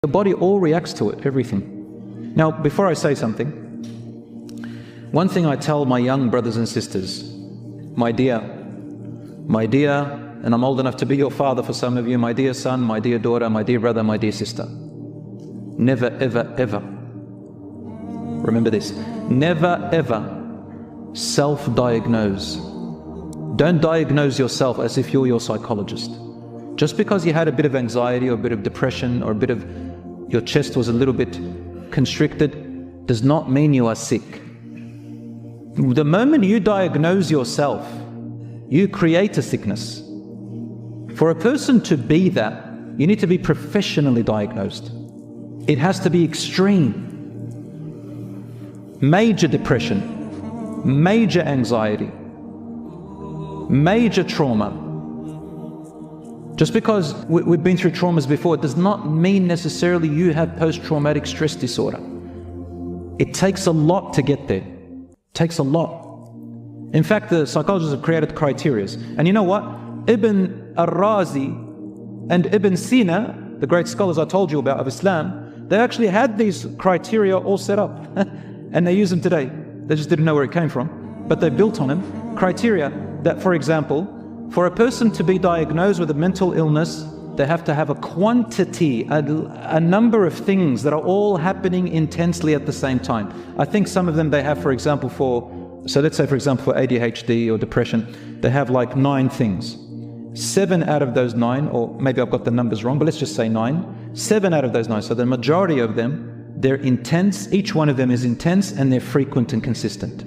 The body all reacts to it, everything. Now, before I say something, one thing I tell my young brothers and sisters, my dear, and I'm old enough to be your father for some of you, my dear son, my dear daughter, my dear brother, my dear sister. Never, ever, ever. Remember this. Never, ever self-diagnose. Don't diagnose yourself as if you're your psychologist. Just because you had a bit of anxiety or a bit of depression or a bit of your chest was a little bit constricted does not mean you are sick. The moment you diagnose yourself, you create a sickness. For a person to be that, you need to be professionally diagnosed. It has to be extreme. Major depression, major anxiety, major trauma. Just because we've been through traumas before, it does not mean necessarily you have post-traumatic stress disorder. It takes a lot to get there. It takes a lot. In fact, the psychologists have created criteria. And you know what? Ibn al-Razi and Ibn Sina, the great scholars I told you about of Islam, they actually had these criteria all set up. And they use them today. They just didn't know where it came from. But they built on them. Criteria that, for example, for a person to be diagnosed with a mental illness, they have to have a quantity, a number of things that are all happening intensely at the same time. I think some of them they have, for example, so let's say for example for ADHD or depression, they have like 9 things. 7 out of those 9, or maybe I've got the numbers wrong, but let's just say 9. 7 out of those 9, so the majority of them, they're intense, each one of them is intense and they're frequent and consistent.